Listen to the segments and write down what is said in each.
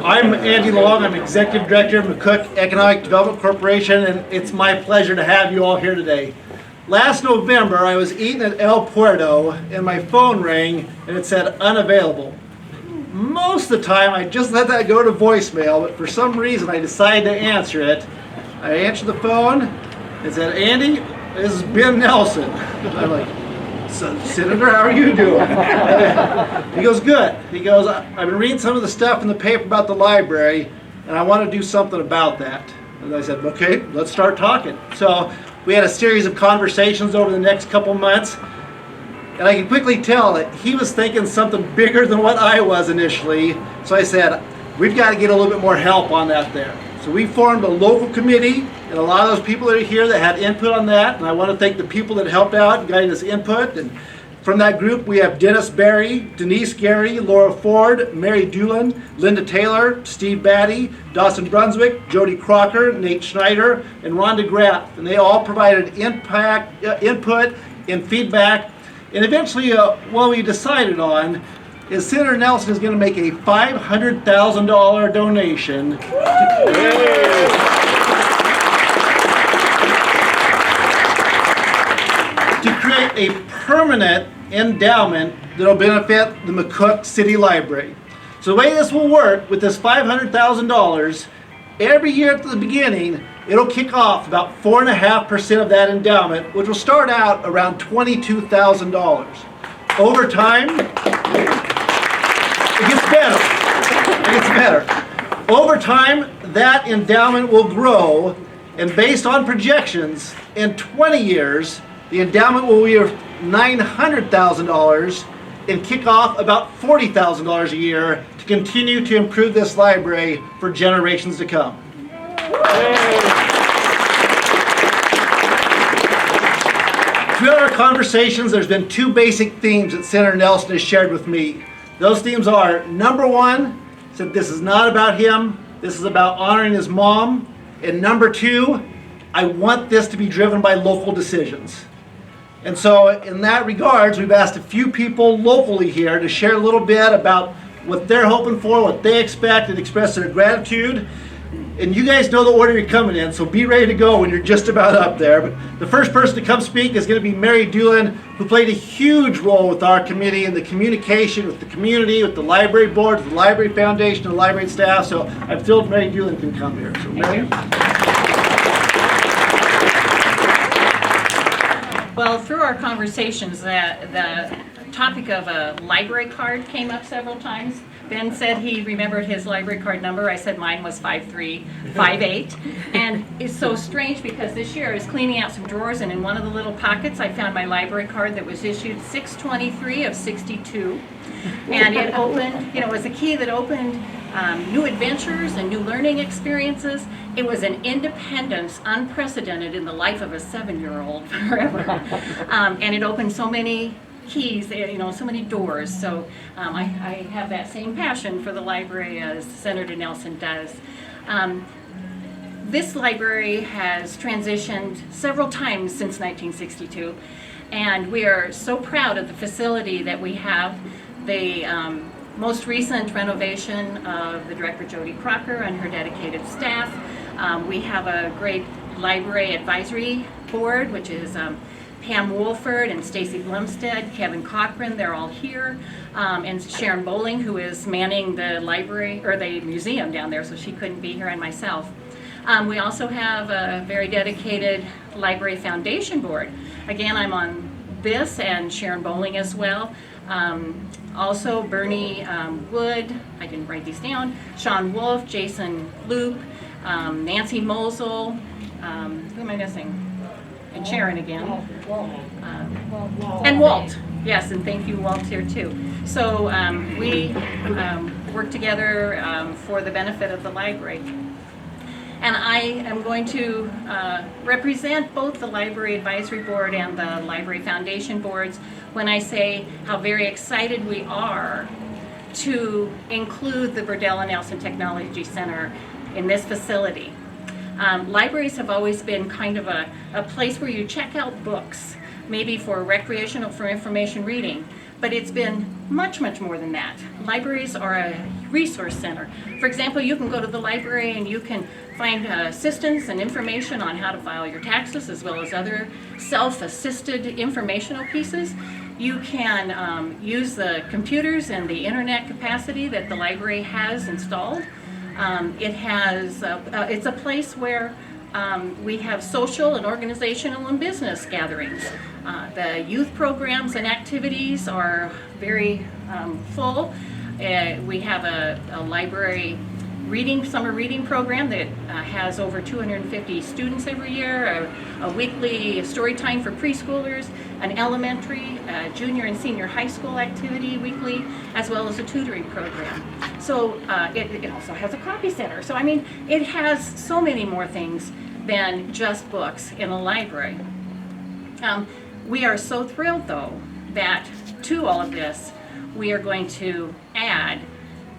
I'm Andy Long. I'm Executive Director of McCook Economic Development Corporation, and it's my pleasure to have you all here today. Last November, I was eating at El Puerto, and my phone rang, and it said unavailable. Most of the time, I just let that go to voicemail, but for some reason, I decided to answer it. I answered the phone, and said, Andy, this is Ben Nelson. I'm like, Senator, how are you doing? He goes, good. He goes, I've been reading some of the stuff in the paper about the library, and I want to do something about that. And I said, okay, let's start talking. So we had a series of conversations over the next couple months, and I can quickly tell that he was thinking something bigger than what I was initially. So I said, we've got to get a little bit more help on that there. So we formed a local committee, and a lot of those people that are here that had input on that, and I want to thank the people that helped out and got us input. And from that group, we have Dennis Berry, Denise Gary, Laura Ford, Mary Doolin, Linda Taylor, Steve Batty, Dawson Brunswick, Jody Crocker, Nate Schneider, and Rhonda Graff. And they all provided input and feedback. And eventually, what we decided on is Senator Nelson is going to make a $500,000 donation to create a permanent endowment that will benefit the McCook City Library. So the way this will work with this $500,000, every year at the beginning, it'll kick off about 4.5% of that endowment, which will start out around $22,000. Over time, it gets better. It gets better. Over time, that endowment will grow, and based on projections, in 20 years, the endowment will be $900,000 and kick off about $40,000 a year to continue to improve this library for generations to come. Throughout our conversations, there's been two basic themes that Senator Nelson has shared with me. Those themes are, number one, said this is not about him, this is about honoring his mom. And number two, I want this to be driven by local decisions. And so in that regards, we've asked a few people locally here to share a little bit about what they're hoping for, what they expect, and express their gratitude. And you guys know the order you're coming in, so be ready to go when you're just about up there. But the first person to come speak is going to be Mary Doolin, who played a huge role with our committee in the communication with the community, with the library board, with the library foundation, and the library staff. So I'm thrilled Mary Doolin can come here. So Mary. Well, through our conversations, the topic of a library card came up several times. Ben said he remembered his library card number. I said mine was 5358. And it's so strange because this year I was cleaning out some drawers, and in one of the little pockets I found my library card that was issued 6/23 of 62. And it opened, it was a key that opened new adventures and new learning experiences. It was an independence unprecedented in the life of a 7-year-old forever. And it opened so many keys, so many doors. So I have that same passion for the library as Senator Nelson does. This library has transitioned several times since 1962, and we are so proud of the facility that we have. The most recent renovation of the director Jody Crocker and her dedicated staff. We have a great library advisory board, which is Pam Wolford and Stacy Blumstead, Kevin Cochran, they're all here, and Sharon Bowling, who is manning the library, or the museum down there, so she couldn't be here, and myself. We also have a very dedicated library foundation board. Again, I'm on this, and Sharon Bowling as well. Also Bernie Wood, I didn't write these down, Sean Wolf, Jason Loop, Nancy Mosel, who am I missing? And Sharon again. And Walt. Yes, and thank you, Walt, here too. So we work together for the benefit of the library. And I am going to represent both the Library Advisory Board and the Library Foundation Boards when I say how very excited we are to include the Birdella Nelson Technology Center in this facility. Libraries have always been kind of a place where you check out books, maybe for recreational, for information reading. But it's been much, much more than that. Libraries are a resource center. For example, you can go to the library and you can find assistance and information on how to file your taxes, as well as other self-assisted informational pieces. You can use the computers and the internet capacity that the library has installed. It's a place where we have social and organizational and business gatherings. The youth programs and activities are very full. We have a library summer reading program that has over 250 students every year, a weekly story time for preschoolers, an elementary, junior and senior high school activity weekly, as well as a tutoring program. So it also has a copy center. So I mean, it has so many more things than just books in a library. We are so thrilled, though, that to all of this, we are going to add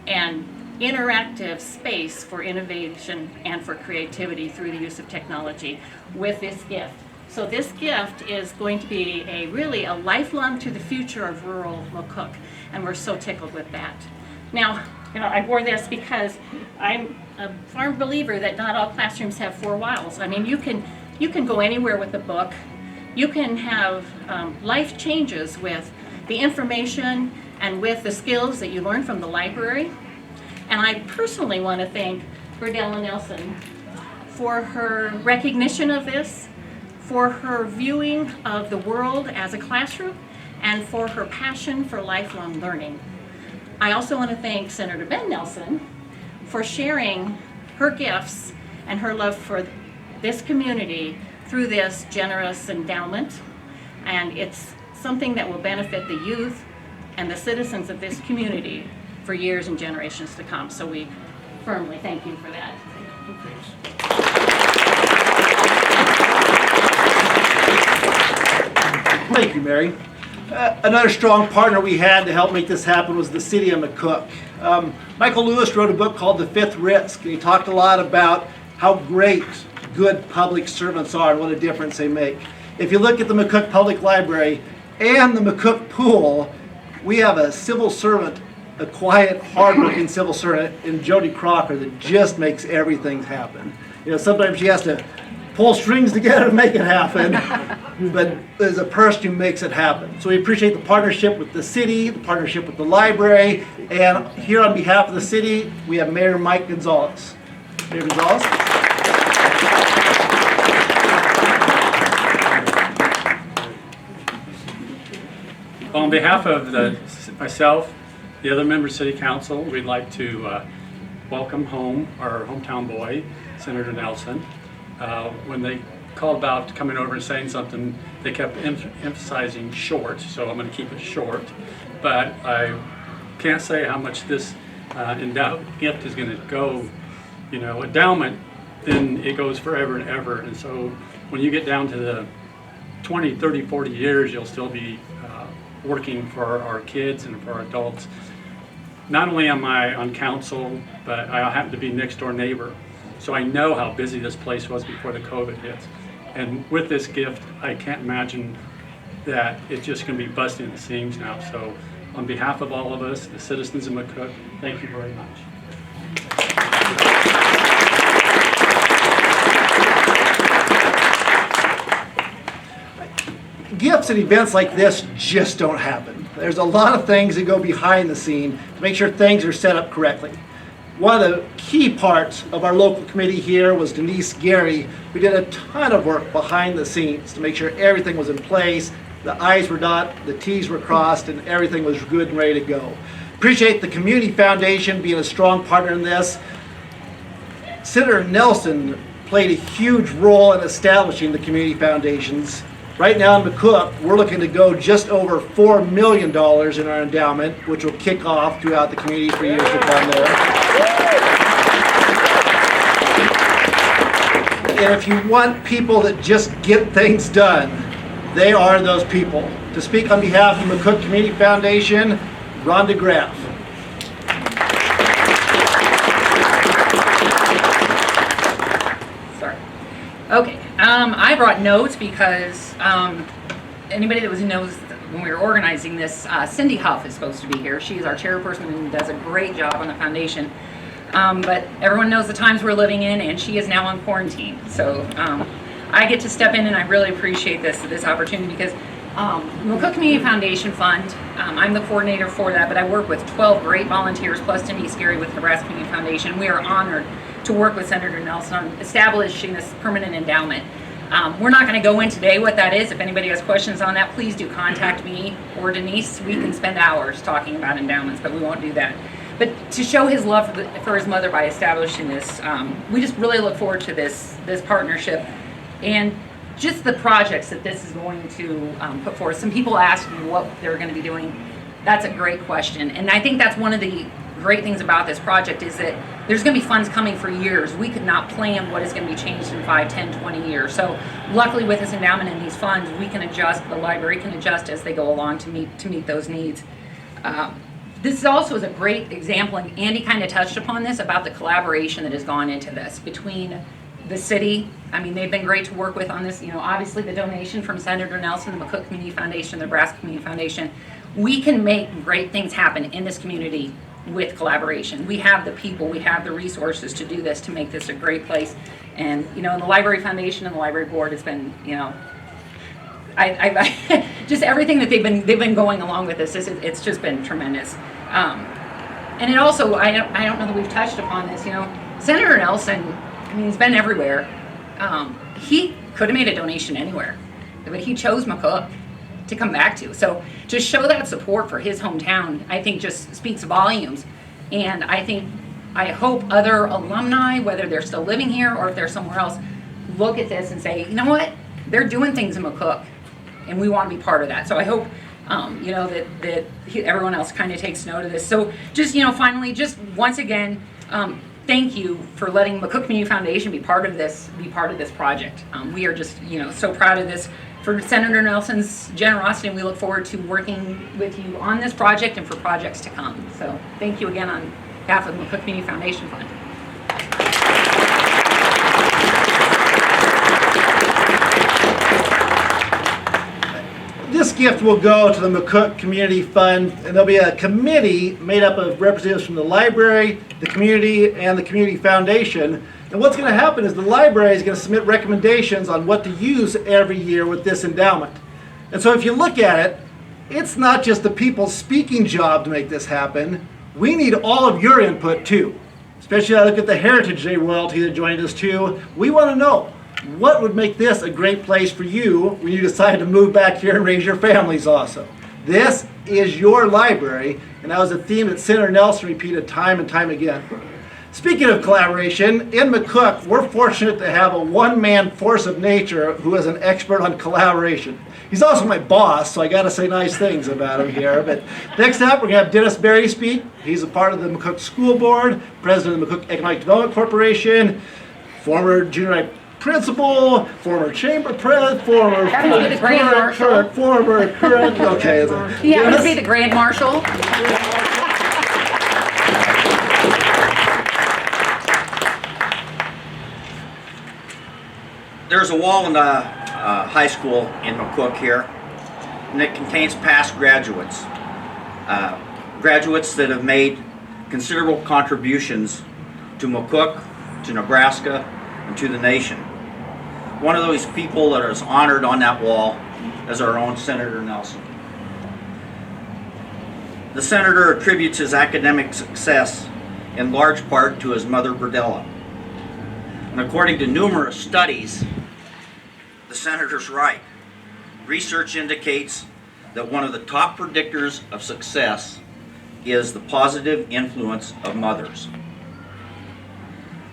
an interactive space for innovation and for creativity through the use of technology with this gift. So this gift is going to be really a lifelong to the future of rural McCook, and we're so tickled with that. Now, I wore this because I'm a firm believer that not all classrooms have four walls. I mean, you can go anywhere with a book. You can have life changes with the information and with the skills that you learn from the library. And I personally want to thank Birdella Nelson for her recognition of this, for her viewing of the world as a classroom, and for her passion for lifelong learning. I also want to thank Senator Ben Nelson for sharing her gifts and her love for this community through this generous endowment. And it's something that will benefit the youth and the citizens of this community for years and generations to come. So we firmly thank you for that. Thank you, Mary. Another strong partner we had to help make this happen was the city of McCook. Michael Lewis wrote a book called The Fifth Risk, and he talked a lot about how great good public servants are and what a difference they make. If you look at the McCook Public Library and the McCook Pool, we have a civil servant, a quiet, hardworking civil servant in Jody Crocker that just makes everything happen. Sometimes she has to pull strings together to make it happen, but there's a person who makes it happen. So we appreciate the partnership with the city, the partnership with the library, and here on behalf of the city, we have Mayor Mike Gonzalez. Mayor Gonzalez. On behalf of myself, the other members of City Council, we'd like to welcome home our hometown boy, Senator Nelson. When they called about coming over and saying something, they kept emphasizing short, so I'm going to keep it short. But I can't say how much this gift is going to go. Endowment, then it goes forever and ever. And so when you get down to the 20, 30, 40 years, you'll still be working for our kids and for our adults. Not only am I on council, but I happen to be next door neighbor. So I know how busy this place was before the COVID hit. And with this gift, I can't imagine that it's just going to be busting at the seams now. So on behalf of all of us, the citizens of McCook, thank you very much. Gifts and events like this just don't happen. There's a lot of things that go behind the scene to make sure things are set up correctly. One of the key parts of our local committee here was Denise Gary, who did a ton of work behind the scenes to make sure everything was in place, the I's were dotted, the T's were crossed, and everything was good and ready to go. Appreciate the Community Foundation being a strong partner in this. Senator Nelson played a huge role in establishing the community foundations. Right now in McCook, we're looking to go just over $4 million in our endowment, which will kick off throughout the community for years to come there. And if you want people that just get things done, they are those people. To speak on behalf of the McCook Community Foundation, Rhonda Graff. Sorry. Okay. I brought notes because anybody that knows when we were organizing this, Cindy Huff is supposed to be here. She is our chairperson and does a great job on the foundation. But everyone knows the times we're living in, and she is now on quarantine. So I get to step in, and I really appreciate this opportunity because McCook Community Foundation Fund, I'm the coordinator for that, but I work with 12 great volunteers, plus Denise Gary with Nebraska Community Foundation. We are honored to work with Senator Nelson on establishing this permanent endowment. We're not going to go in today what that is. If anybody has questions on that, please do contact me or Denise. We can spend hours talking about endowments, but we won't do that. But to show his love for his mother by establishing this, we just really look forward to this partnership and just the projects that this is going to put forth. Some people asked me what they're going to be doing. That's a great question. And I think that's one of the great things about this project is that there's going to be funds coming for years. We could not plan what is going to be changed in 5, 10, 20 years. So luckily with this endowment and these funds, we can adjust, the library can adjust as they go along to meet those needs. This also is a great example, and Andy kind of touched upon this, about the collaboration that has gone into this between the city. I mean, they've been great to work with on this. You know, obviously the donation from Senator Nelson, the McCook Community Foundation, the Nebraska Community Foundation. We can make great things happen in this community with collaboration. We have the people, we have the resources to do this, to make this a great place. And, you know, the Library Foundation and the Library Board has been, you know, I just everything that they've been going along with this, it's just been tremendous. And it also, I don't know that we've touched upon this, you know, Senator Nelson, I mean, he's been everywhere. He could have made a donation anywhere, but he chose McCook to come back to. So to show that support for his hometown, I think just speaks volumes. And I hope other alumni, whether they're still living here or if they're somewhere else, look at this and say, you know what, they're doing things in McCook, and we want to be part of that. So I hope, you know, that everyone else kind of takes note of this. So just, you know, finally, just once again, thank you for letting McCook Community Foundation be part of this project. We are just, you know, so proud of this, for Senator Nelson's generosity, and we look forward to working with you on this project and for projects to come. So thank you again on behalf of the McCook Community Foundation Fund. This gift will go to the McCook Community Fund, and there'll be a committee made up of representatives from the library, the community, and the Community Foundation. And what's going to happen is the library is going to submit recommendations on what to use every year with this endowment. And so if you look at it, it's not just the people's speaking job to make this happen. We need all of your input too. Especially I look at the Heritage Day royalty that joined us too. We want to know, what would make this a great place for you when you decide to move back here and raise your families also? This is your library, and that was a theme that Senator Nelson repeated time and time again. Speaking of collaboration, in McCook, we're fortunate to have a one-man force of nature who is an expert on collaboration. He's also my boss, so I got to say nice things about him here. But next up, we're going to have Dennis Berry speak. He's a part of the McCook School Board, president of the McCook Economic Development Corporation, former junior high principal, former chamber president, former current, okay. Yeah, let's be the Grand Marshal. There's a wall in the high school in McCook here, and it contains past graduates. Graduates that have made considerable contributions to McCook, to Nebraska, and to the nation. One of those people that is honored on that wall is our own Senator Nelson. The senator attributes his academic success in large part to his mother, Birdella. And according to numerous studies, the senator's right. Research indicates that one of the top predictors of success is the positive influence of mothers.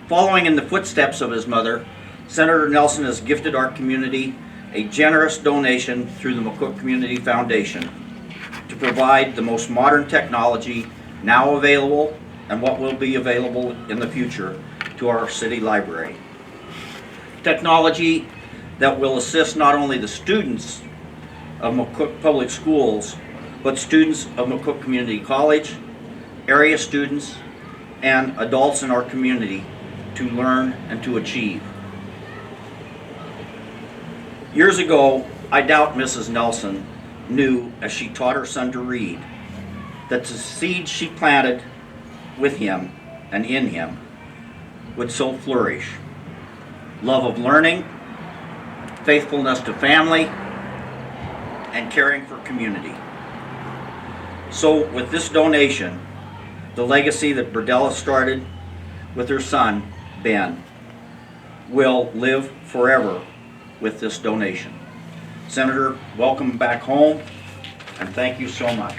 Following in the footsteps of his mother, Senator Nelson has gifted our community a generous donation through the McCook Community Foundation to provide the most modern technology now available and what will be available in the future to our city library. Technology that will assist not only the students of McCook Public Schools, but students of McCook Community College, area students, and adults in our community to learn and to achieve. Years ago, I doubt Mrs. Nelson knew as she taught her son to read that the seeds she planted with him and in him would so flourish. Love of learning, faithfulness to family, and caring for community. So with this donation, the legacy that Birdella started with her son, Ben, will live forever with this donation. Senator, welcome back home, and thank you so much.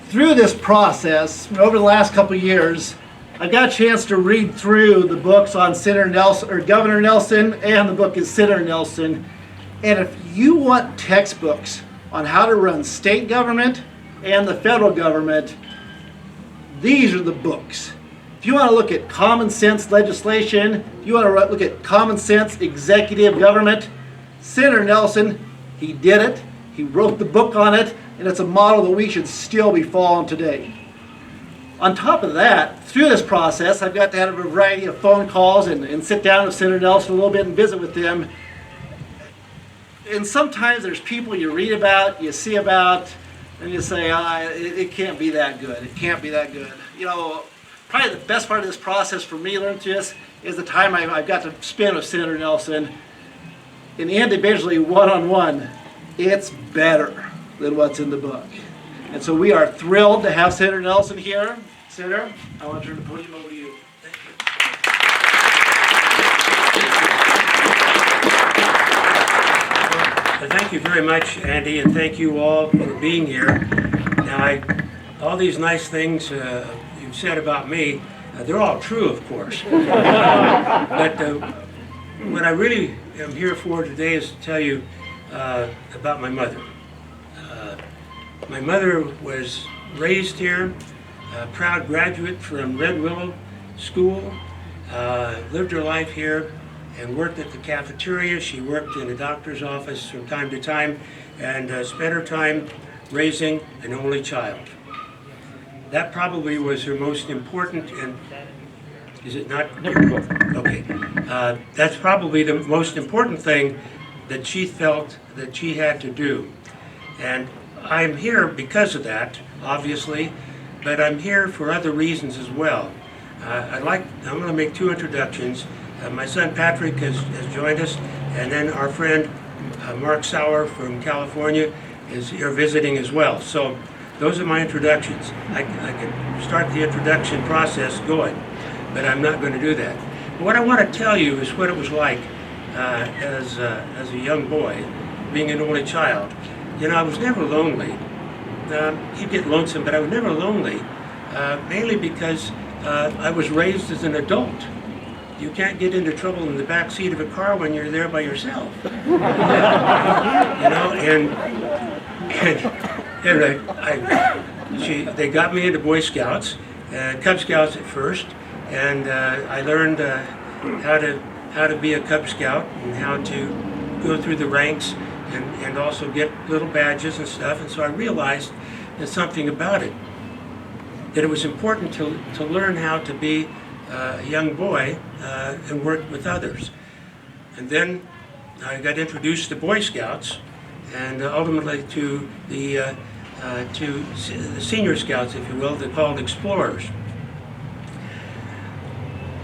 Through this process, over the last couple of years, I got a chance to read through the books on Senator Nelson, or Governor Nelson, and the book is Senator Nelson. And if you want textbooks on how to run state government and the federal government, these are the books. If you want to look at common sense legislation, if you want to look at common sense executive government, Senator Nelson, he did it. He wrote the book on it, and it's a model that we should still be following today. On top of that, through this process, I've got to have a variety of phone calls and sit down with Senator Nelson a little bit and visit with them. And sometimes there's people you read about, you see about, and you say, it can't be that good. It can't be that good. You know, probably the best part of this process for me learning this is the time I've got to spend with Senator Nelson, and individually, one-on-one. It's better than what's in the book. And so we are thrilled to have Senator Nelson here. Senator, I want to turn the podium over to you. Thank you. Thank you very much, Andy, and thank you all for being here. Now, all these nice things you've said about me, they're all true, of course. But what I really am here for today is to tell you about my mother. My mother was raised here, a proud graduate from Red Willow School, lived her life here and worked at the cafeteria. She worked in a doctor's office from time to time and spent her time raising an only child. That probably was her most important, and is it not? Okay. That's probably the most important thing that she felt that she had to do. And I'm here because of that, obviously, but I'm here for other reasons as well. I'm going to make two introductions. My son Patrick has joined us, and then our friend Mark Sauer from California is here visiting as well. So those are my introductions. I can start the introduction process going, but I'm not going to do that. But what I want to tell you is what it was like as a young boy, being an only child. You know, I was never lonely. You'd get lonesome, but I was never lonely, mainly because I was raised as an adult. You can't get into trouble in the back seat of a car when you're there by yourself. You know, they got me into Boy Scouts, Cub Scouts at first, and I learned how to be a Cub Scout and how to go through the ranks and also get little badges and stuff. And so I realized there's something about it, that it was important to learn how to be a young boy and work with others. And then I got introduced to Boy Scouts and ultimately to the Senior Scouts, if you will. They're called Explorers.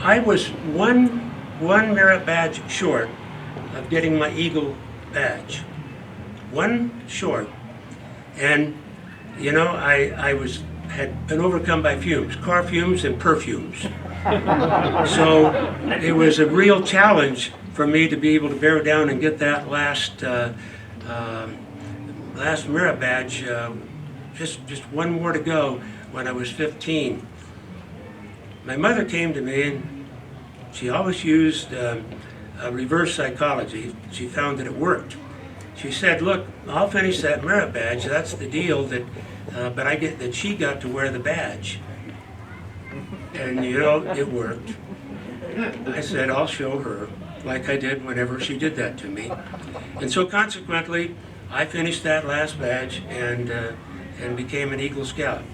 I was one merit badge short of getting my Eagle badge. One short. And you know, I had been overcome by fumes, car fumes and perfumes. So it was a real challenge for me to be able to bear down and get that last merit badge. Just one more to go when I was 15. My mother came to me, and she always used reverse psychology. She found that it worked. She said, "Look, I'll finish that merit badge. That's the deal. But I get that she got to wear the badge." And you know, it worked. I said, "I'll show her," like I did whenever she did that to me. And so consequently, I finished that last badge and became an Eagle Scout.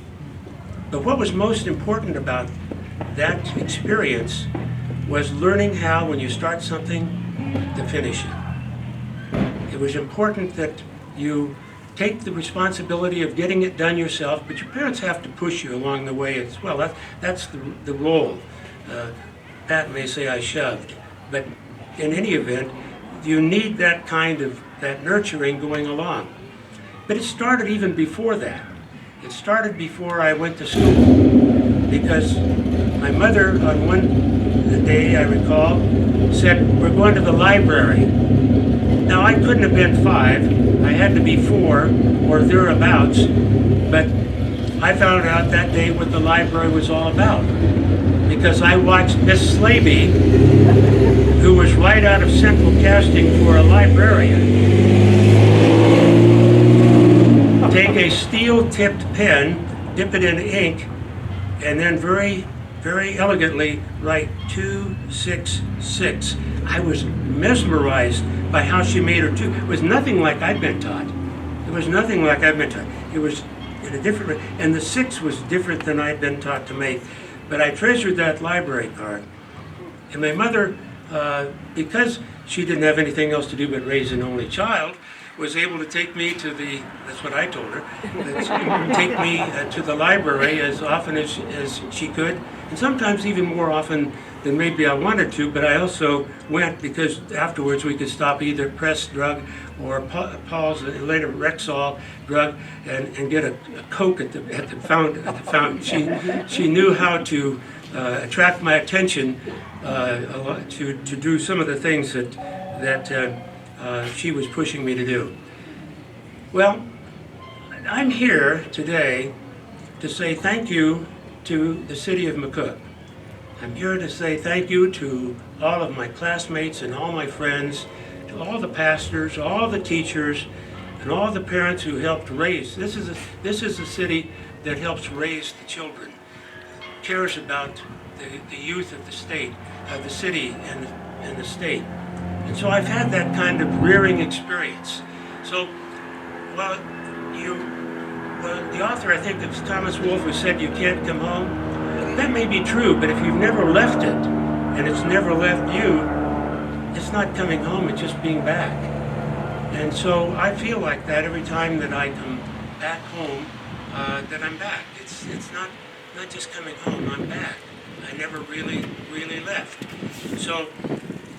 But what was most important about that experience was learning how, when you start something, to finish it. It was important that you take the responsibility of getting it done yourself, but your parents have to push you along the way as well. That's the role. Pat may say I shoved, but in any event, you need that kind of nurturing going along. But it started even before that. It started before I went to school, because my mother on one day, I recall, said, "We're going to the library." Now, I couldn't have been 5. I had to be 4 or thereabouts, but I found out that day what the library was all about, because I watched Miss Slaby, who was right out of Central Casting for a librarian, take a steel-tipped pen, dip it in ink, and then very, very elegantly write 266. I was mesmerized by how she made her two. It was nothing like I'd been taught. It was nothing like I'd been taught. It was in a different, and the 6 was different than I'd been taught to make. But I treasured that library card. And my mother, because she didn't have anything else to do but raise an only child, was able to take me to the, that's what I told her, take me to the library as often as she could, and sometimes even more often than maybe I wanted to, but I also went because afterwards we could stop either Press drug or Paul's, later Rexall drug, and get a Coke at the fountain. She knew how to attract my attention to do some of the things that she was pushing me to do. Well, I'm here today to say thank you to the city of McCook. I'm here to say thank you to all of my classmates and all my friends, to all the pastors, all the teachers, and all the parents who helped raise. This is a city that helps raise the children, cares about the youth of the state, of the city and the state. And so I've had that kind of rearing experience. So, well, the author, I think it was Thomas Wolfe, who said you can't come home. That may be true, but if you've never left it, and it's never left you, it's not coming home, it's just being back. And so I feel like that every time that I come back home, that I'm back. It's not just coming home, I'm back. I never really left. So,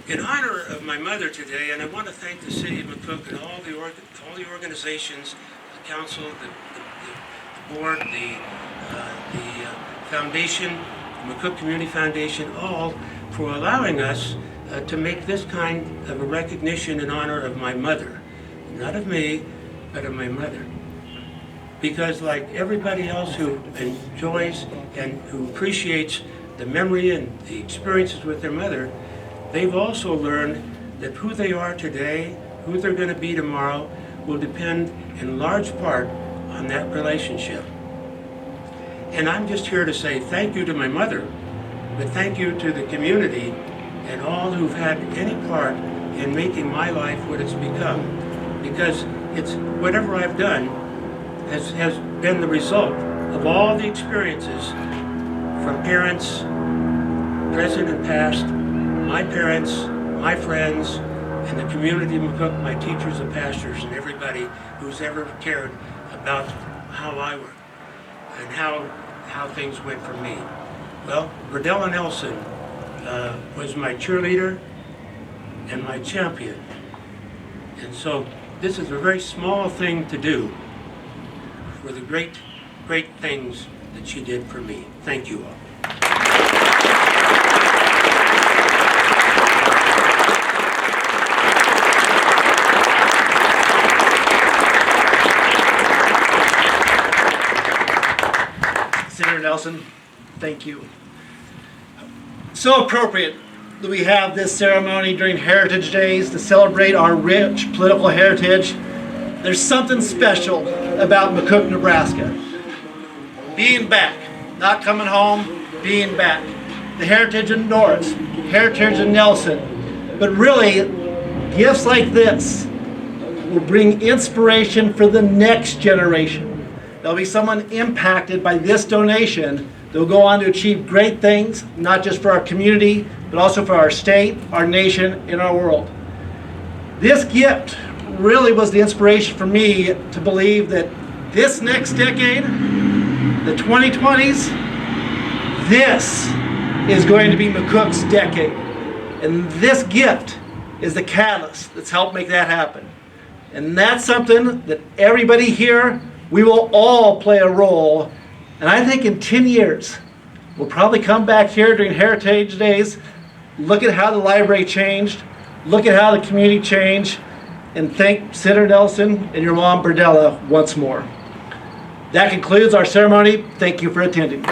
in honor of my mother today, and I want to thank the city of McCook and all the organizations, the council, the board, the foundation, the McCook Community Foundation, all for allowing us to make this kind of a recognition in honor of my mother. Not of me, but of my mother. Because like everybody else who enjoys and who appreciates the memory and the experiences with their mother, they've also learned that who they are today, who they're going to be tomorrow, will depend in large part on that relationship. And I'm just here to say thank you to my mother, but thank you to the community and all who've had any part in making my life what it's become. Because it's whatever I've done has been the result of all the experiences from parents, present and past, my parents, my friends, and the community of McCook, my teachers and pastors, and everybody who's ever cared about how I work and how things went for me. Well, Birdella Nelson was my cheerleader and my champion. And so this is a very small thing to do for the great, great things that she did for me. Thank you all. Senator Nelson, thank you. So appropriate that we have this ceremony during Heritage Days to celebrate our rich political heritage. There's something special about McCook, Nebraska. Being back, not coming home, being back. The heritage of Norris, heritage of Nelson. But really, gifts like this will bring inspiration for the next generation. There'll be someone impacted by this donation They'll go on to achieve great things, not just for our community, but also for our state, our nation, and our world. This gift really was the inspiration for me to believe that this next decade, the 2020s, this is going to be McCook's decade. And this gift is the catalyst that's helped make that happen. And that's something that everybody here, we will all play a role. And I think in 10 years, we'll probably come back here during Heritage Days, look at how the library changed, look at how the community changed, and thank Senator Nelson and your mom, Birdella, once more. That concludes our ceremony. Thank you for attending.